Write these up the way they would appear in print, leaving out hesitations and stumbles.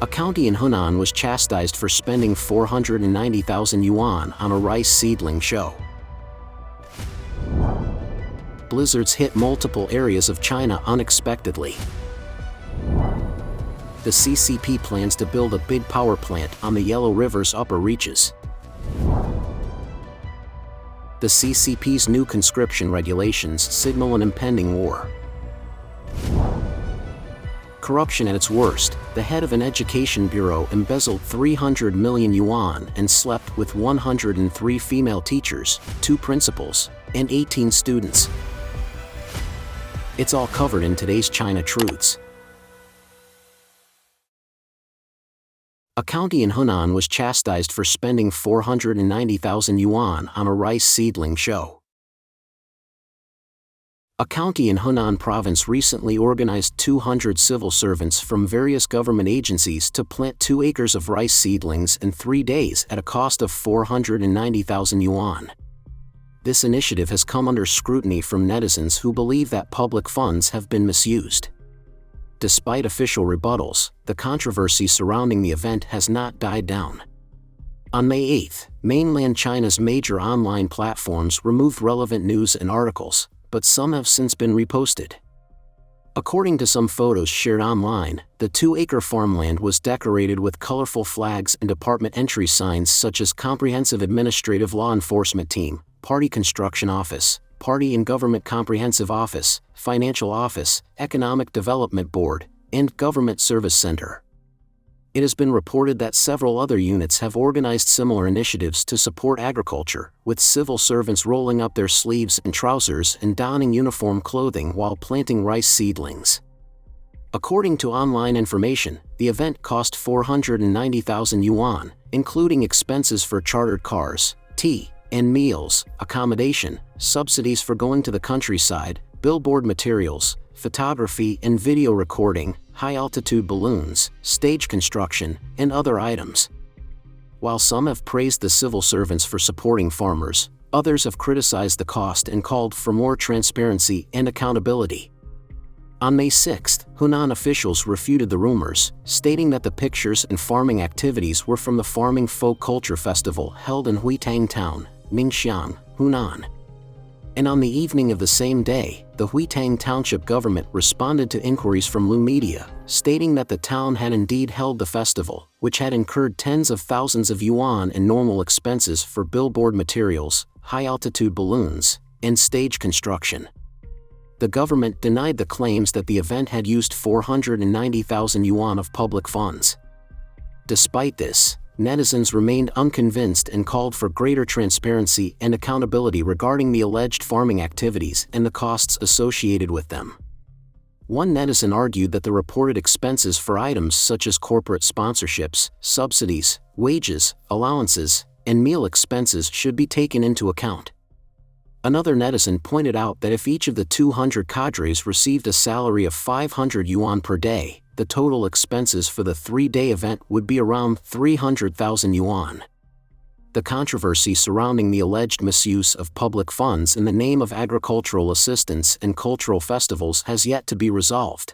A county in Hunan was chastised for spending 490,000 yuan on a rice seedling show. Blizzards hit multiple areas of China unexpectedly. The CCP plans to build a big power plant on the Yellow River's upper reaches. The CCP's new conscription regulations signal an impending war. Corruption at its worst, the head of an education bureau embezzled 300 million yuan and slept with 103 female teachers, 2 principals, and 18 students. It's all covered in today's China Truths. A county in Hunan was chastised for spending 490,000 yuan on a rice seedling show. A county in Hunan province recently organized 200 civil servants from various government agencies to plant 2 acres of rice seedlings in 3 days at a cost of 490,000 yuan. This initiative has come under scrutiny from netizens who believe that public funds have been misused. Despite official rebuttals, the controversy surrounding the event has not died down. On May 8, mainland China's major online platforms removed relevant news and articles, but some have since been reposted. According to some photos shared online, the 2-acre farmland was decorated with colorful flags and department entry signs such as Comprehensive Administrative Law Enforcement Team, Party Construction Office, Party and Government Comprehensive Office, Financial Office, Economic Development Board, and Government Service Center. It has been reported that several other units have organized similar initiatives to support agriculture, with civil servants rolling up their sleeves and trousers and donning uniform clothing while planting rice seedlings. According to online information, the event cost 490,000 yuan, including expenses for chartered cars, tea and meals, accommodation, subsidies for going to the countryside, billboard materials, photography and video recording, high-altitude balloons, stage construction, and other items. While some have praised the civil servants for supporting farmers, others have criticized the cost and called for more transparency and accountability. On May 6, Hunan officials refuted the rumors, stating that the pictures and farming activities were from the Farming Folk Culture Festival held in Huitang Town, Ningxiang, Hunan. And on the evening of the same day, the Huitang Township government responded to inquiries from Lu Media, stating that the town had indeed held the festival, which had incurred tens of thousands of yuan in normal expenses for billboard materials, high-altitude balloons, and stage construction. The government denied the claims that the event had used 490,000 yuan of public funds. Despite this, netizens remained unconvinced and called for greater transparency and accountability regarding the alleged farming activities and the costs associated with them. One netizen argued that the reported expenses for items such as corporate sponsorships, subsidies, wages, allowances, and meal expenses should be taken into account. Another netizen pointed out that if each of the 200 cadres received a salary of 500 yuan per day, the total expenses for the 3-day event would be around 300,000 yuan. The controversy surrounding the alleged misuse of public funds in the name of agricultural assistance and cultural festivals has yet to be resolved.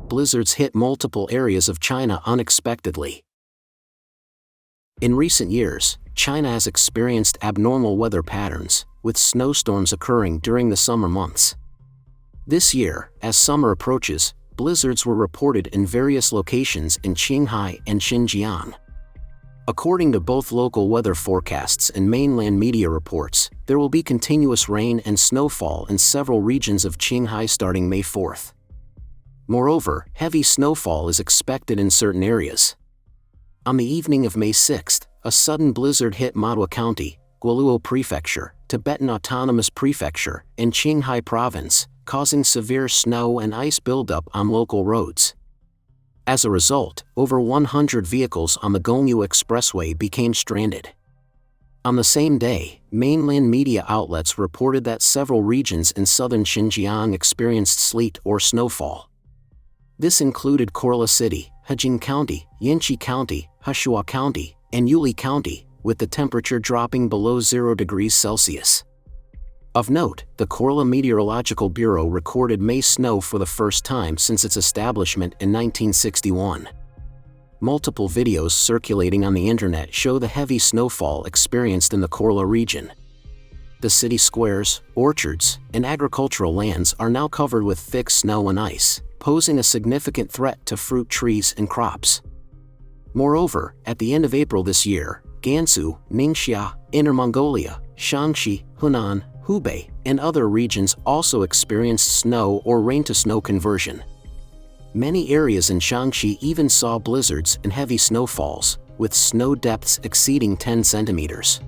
Blizzards hit multiple areas of China unexpectedly. In recent years, China has experienced abnormal weather patterns, with snowstorms occurring during the summer months. This year, as summer approaches, blizzards were reported in various locations in Qinghai and Xinjiang. According to both local weather forecasts and mainland media reports, there will be continuous rain and snowfall in several regions of Qinghai starting May 4. Moreover, heavy snowfall is expected in certain areas. On the evening of May 6, a sudden blizzard hit Madua County, Guoluo Prefecture, Tibetan Autonomous Prefecture, and Qinghai Province, causing severe snow and ice buildup on local roads. As a result, over 100 vehicles on the Gongyu Expressway became stranded. On the same day, mainland media outlets reported that several regions in southern Xinjiang experienced sleet or snowfall. This included Korla City, Hejing County, Yinqi County, Heshua County, and Yuli County, with the temperature dropping below 0 degrees Celsius. Of note, the Korla Meteorological Bureau recorded May snow for the first time since its establishment in 1961. Multiple videos circulating on the internet show the heavy snowfall experienced in the Korla region. The city squares, orchards, and agricultural lands are now covered with thick snow and ice, posing a significant threat to fruit trees and crops. Moreover, at the end of April this year, Gansu, Ningxia, Inner Mongolia, Shaanxi, Hunan, Hubei, and other regions also experienced snow or rain-to-snow conversion. Many areas in Shaanxi even saw blizzards and heavy snowfalls, with snow depths exceeding 10 centimeters.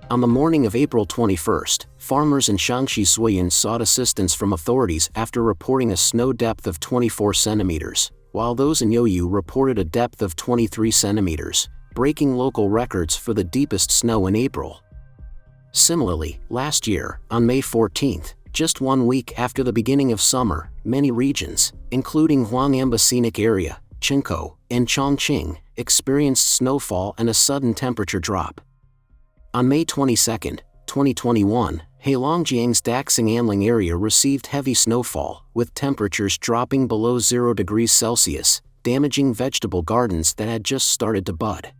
On the morning of April 21st, farmers in Shaanxi Zuiyuan sought assistance from authorities after reporting a snow depth of 24 centimeters, while those in Youyu reported a depth of 23 centimeters, breaking local records for the deepest snow in April. Similarly, last year, on May 14th, just 1 week after the beginning of summer, many regions, including Huangamba Scenic Area, Qingkou, and Chongqing, experienced snowfall and a sudden temperature drop. On May 22, 2021, Heilongjiang's Daxing-Anling area received heavy snowfall, with temperatures dropping below 0 degrees Celsius, damaging vegetable gardens that had just started to bud.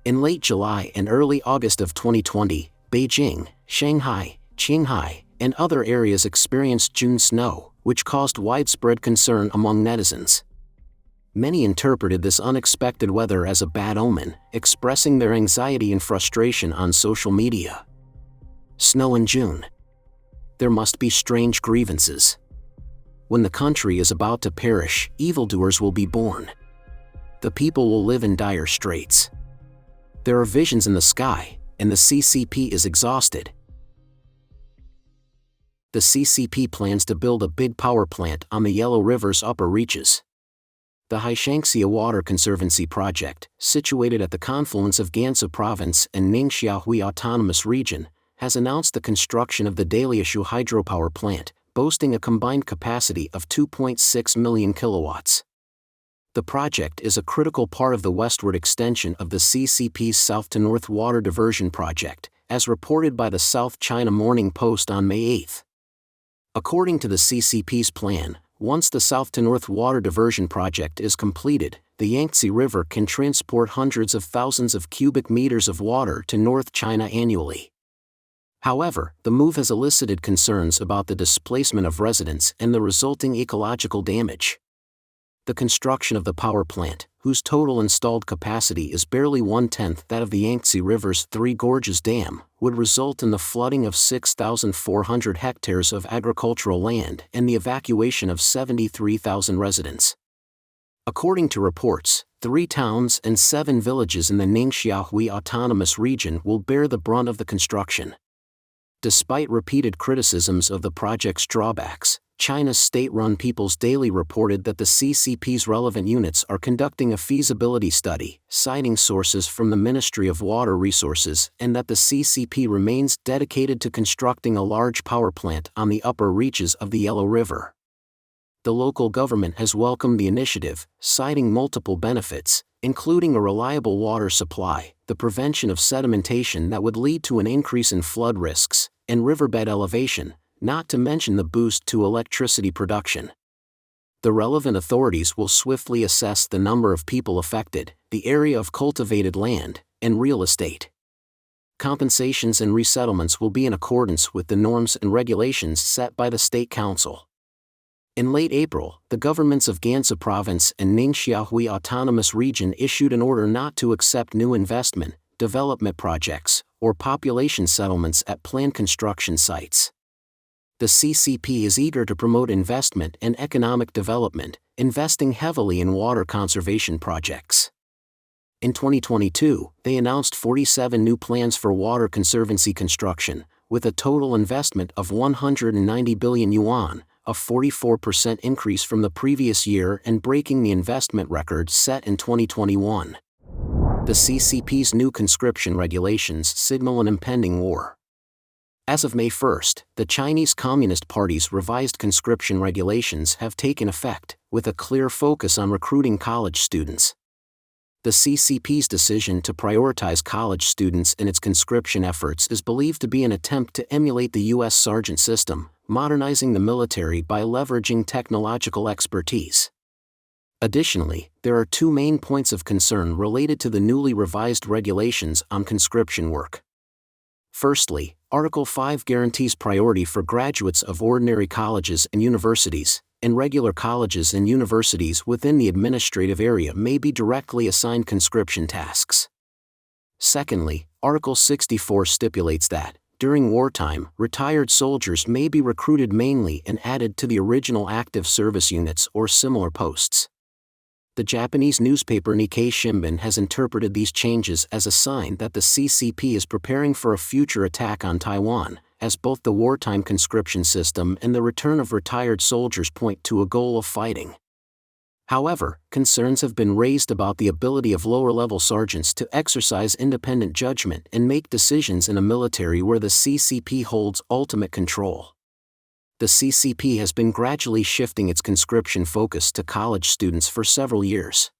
In late July and early August of 2020, Beijing, Shanghai, Qinghai, and other areas experienced June snow, which caused widespread concern among netizens. Many interpreted this unexpected weather as a bad omen, expressing their anxiety and frustration on social media. Snow in June. There must be strange grievances. When the country is about to perish, evildoers will be born. The people will live in dire straits. There are visions in the sky, and the CCP is exhausted. The CCP plans to build a big power plant on the Yellow River's upper reaches. The Haishangxia Water Conservancy Project, situated at the confluence of Gansu Province and Ningxia Autonomous Region, has announced the construction of the Daliashu hydropower plant, boasting a combined capacity of 2.6 million kilowatts. The project is a critical part of the westward extension of the CCP's south-to-north water diversion project, as reported by the South China Morning Post on May 8. According to the CCP's plan, once the south-to-north water diversion project is completed, the Yangtze River can transport hundreds of thousands of cubic meters of water to North China annually. However, the move has elicited concerns about the displacement of residents and the resulting ecological damage. The construction of the power plant, whose total installed capacity is barely 1/10 that of the Yangtze River's Three Gorges Dam, would result in the flooding of 6,400 hectares of agricultural land and the evacuation of 73,000 residents. According to reports, 3 towns and 7 villages in the Ningxia Autonomous Region will bear the brunt of the construction. Despite repeated criticisms of the project's drawbacks, China's state-run People's Daily reported that the CCP's relevant units are conducting a feasibility study, citing sources from the Ministry of Water Resources, and that the CCP remains dedicated to constructing a large power plant on the upper reaches of the Yellow River. The local government has welcomed the initiative, citing multiple benefits, including a reliable water supply, the prevention of sedimentation that would lead to an increase in flood risks, and riverbed elevation, not to mention the boost to electricity production. The relevant authorities will swiftly assess the number of people affected, the area of cultivated land, and real estate. Compensations and resettlements will be in accordance with the norms and regulations set by the State Council. In late April, the governments of Gansu Province and Ningxia Autonomous Region issued an order not to accept new investment, development projects, or population settlements at planned construction sites. The CCP is eager to promote investment and economic development, investing heavily in water conservation projects. In 2022, they announced 47 new plans for water conservancy construction, with a total investment of 190 billion yuan, a 44% increase from the previous year and breaking the investment record set in 2021. The CCP's new conscription regulations signal an impending war. As of May 1, the Chinese Communist Party's revised conscription regulations have taken effect, with a clear focus on recruiting college students. The CCP's decision to prioritize college students in its conscription efforts is believed to be an attempt to emulate the U.S. sergeant system, modernizing the military by leveraging technological expertise. Additionally, there are two main points of concern related to the newly revised regulations on conscription work. Firstly, Article 5 guarantees priority for graduates of ordinary colleges and universities, and regular colleges and universities within the administrative area may be directly assigned conscription tasks. Secondly, Article 64 stipulates that, during wartime, retired soldiers may be recruited mainly and added to the original active service units or similar posts. The Japanese newspaper Nikkei Shimbun has interpreted these changes as a sign that the CCP is preparing for a future attack on Taiwan, as both the wartime conscription system and the return of retired soldiers point to a goal of fighting. However, concerns have been raised about the ability of lower-level sergeants to exercise independent judgment and make decisions in a military where the CCP holds ultimate control. The CCP has been gradually shifting its conscription focus to college students for several years.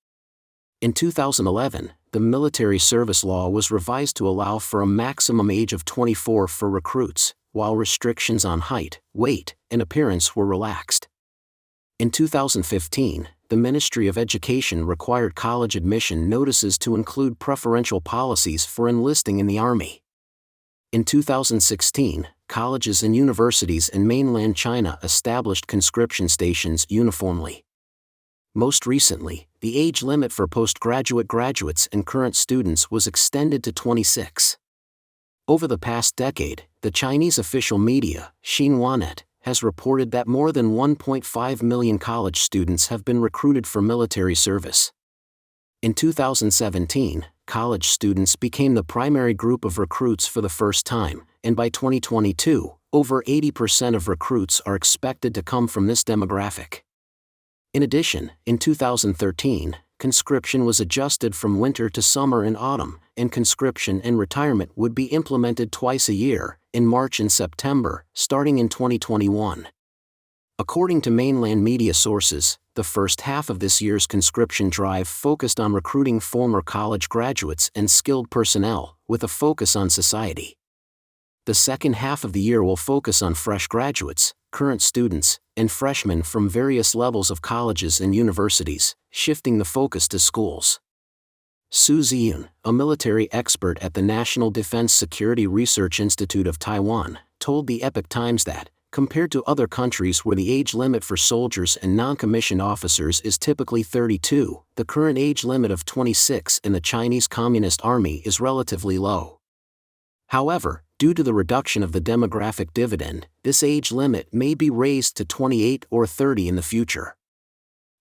In 2011, the military service law was revised to allow for a maximum age of 24 for recruits, while restrictions on height, weight, and appearance were relaxed. In 2015, the Ministry of Education required college admission notices to include preferential policies for enlisting in the Army. In 2016, colleges and universities in mainland China established conscription stations uniformly. Most recently, the age limit for postgraduate graduates and current students was extended to 26. Over the past decade, the Chinese official media, Xinhua, has reported that more than 1.5 million college students have been recruited for military service. In 2017, college students became the primary group of recruits for the first time, and by 2022, over 80% of recruits are expected to come from this demographic. In addition, in 2013, conscription was adjusted from winter to summer and autumn, and conscription and retirement would be implemented twice a year, in March and September, starting in 2021. According to mainland media sources, the first half of this year's conscription drive focused on recruiting former college graduates and skilled personnel, with a focus on society. The second half of the year will focus on fresh graduates, current students, and freshmen from various levels of colleges and universities, shifting the focus to schools. Su Ziyun, a military expert at the National Defense Security Research Institute of Taiwan, told the Epoch Times that, compared to other countries where the age limit for soldiers and non-commissioned officers is typically 32, the current age limit of 26 in the Chinese Communist Army is relatively low. However, due to the reduction of the demographic dividend, this age limit may be raised to 28 or 30 in the future.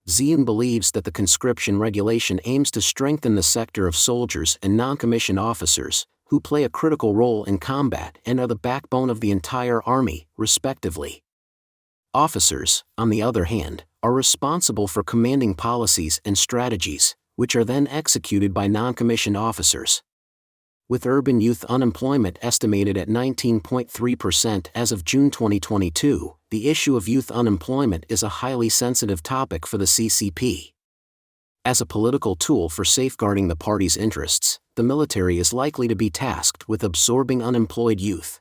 Ziyun believes that the conscription regulation aims to strengthen the sector of soldiers and non-commissioned officers, who play a critical role in combat and are the backbone of the entire army, respectively. Officers, on the other hand, are responsible for commanding policies and strategies, which are then executed by non-commissioned officers. With urban youth unemployment estimated at 19.3% as of June 2022, the issue of youth unemployment is a highly sensitive topic for the CCP. As a political tool for safeguarding the party's interests, the military is likely to be tasked with absorbing unemployed youth.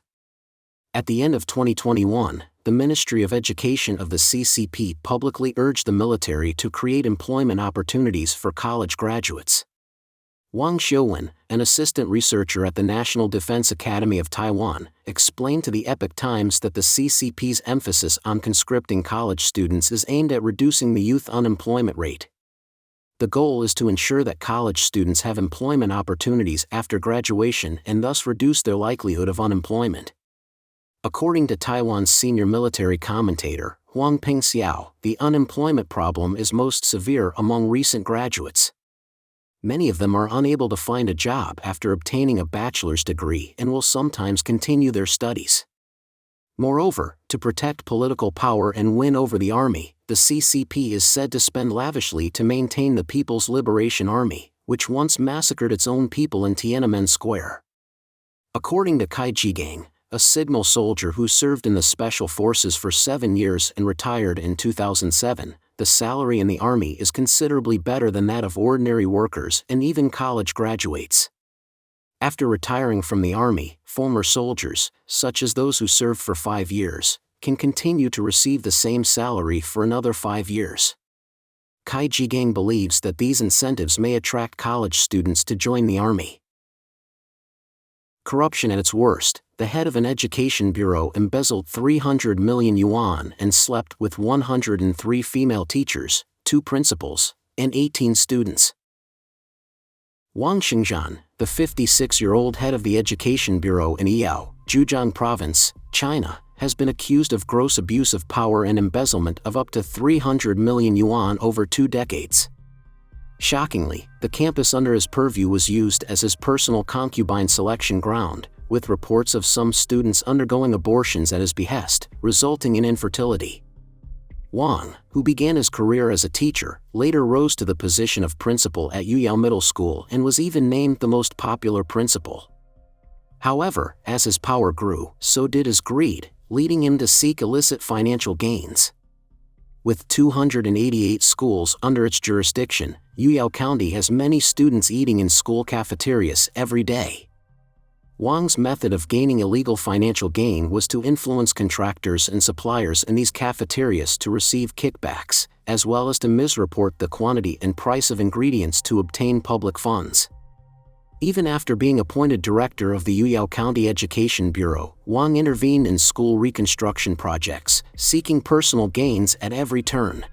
At the end of 2021, the Ministry of Education of the CCP publicly urged the military to create employment opportunities for college graduates. Wang Xiuwen, an assistant researcher at the National Defense Academy of Taiwan, explained to the Epoch Times that the CCP's emphasis on conscripting college students is aimed at reducing the youth unemployment rate. The goal is to ensure that college students have employment opportunities after graduation and thus reduce their likelihood of unemployment. According to Taiwan's senior military commentator, Huang Pingxiao, the unemployment problem is most severe among recent graduates. Many of them are unable to find a job after obtaining a bachelor's degree and will sometimes continue their studies. Moreover, to protect political power and win over the army, the CCP is said to spend lavishly to maintain the People's Liberation Army, which once massacred its own people in Tiananmen Square. According to Kai Jigang, a signal soldier who served in the Special Forces for 7 years and retired in 2007, the salary in the Army is considerably better than that of ordinary workers and even college graduates. After retiring from the Army, former soldiers, such as those who served for 5 years, can continue to receive the same salary for another 5 years. Kai Jigang believes that these incentives may attract college students to join the Army. Corruption at its worst, the head of an education bureau embezzled 300 million yuan and slept with 103 female teachers, 2 principals, and 18 students. Wang Xingzhan, the 56-year-old head of the education bureau in Yiyao, Zhejiang Province, China, has been accused of gross abuse of power and embezzlement of up to 300 million yuan over 2 decades. Shockingly, the campus under his purview was used as his personal concubine selection ground, with reports of some students undergoing abortions at his behest, resulting in infertility. Wang, who began his career as a teacher, later rose to the position of principal at Yuyao Middle School and was even named the most popular principal. However, as his power grew, so did his greed, leading him to seek illicit financial gains. With 288 schools under its jurisdiction, Yuyao County has many students eating in school cafeterias every day. Wang's method of gaining illegal financial gain was to influence contractors and suppliers in these cafeterias to receive kickbacks, as well as to misreport the quantity and price of ingredients to obtain public funds. Even after being appointed director of the Yuyao County Education Bureau, Wang intervened in school reconstruction projects, seeking personal gains at every turn.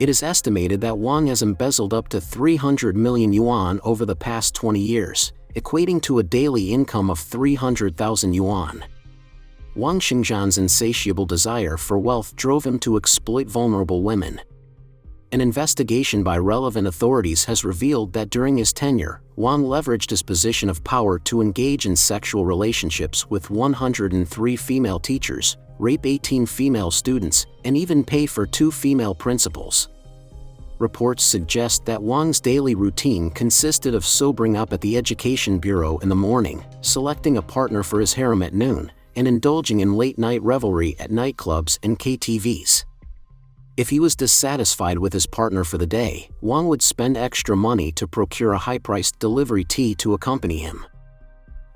It is estimated that Wang has embezzled up to 300 million yuan over the past 20 years, equating to a daily income of 300,000 yuan. Wang Xingzhan's insatiable desire for wealth drove him to exploit vulnerable women. An investigation by relevant authorities has revealed that during his tenure, Wang leveraged his position of power to engage in sexual relationships with 103 female teachers, rape 18 female students, and even pay for 2 female principals. Reports suggest that Wang's daily routine consisted of sobering up at the Education Bureau in the morning, selecting a partner for his harem at noon, and indulging in late-night revelry at nightclubs and KTVs. If he was dissatisfied with his partner for the day, Wang would spend extra money to procure a high-priced delivery tea to accompany him.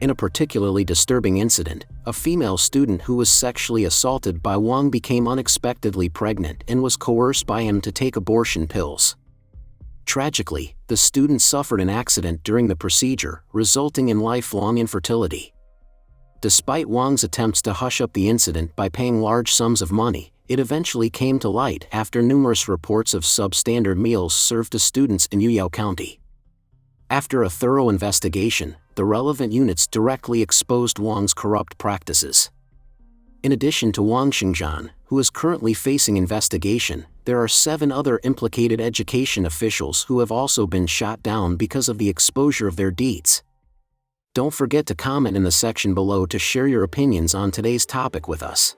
In a particularly disturbing incident, a female student who was sexually assaulted by Wang became unexpectedly pregnant and was coerced by him to take abortion pills. Tragically, the student suffered an accident during the procedure, resulting in lifelong infertility. Despite Wang's attempts to hush up the incident by paying large sums of money, it eventually came to light after numerous reports of substandard meals served to students in Yuyao County. After a thorough investigation, the relevant units directly exposed Wang's corrupt practices. In addition to Wang Xingzhan, who is currently facing investigation, there are 7 other implicated education officials who have also been shot down because of the exposure of their deeds. Don't forget to comment in the section below to share your opinions on today's topic with us.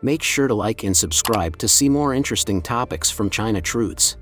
Make sure to like and subscribe to see more interesting topics from China Truths.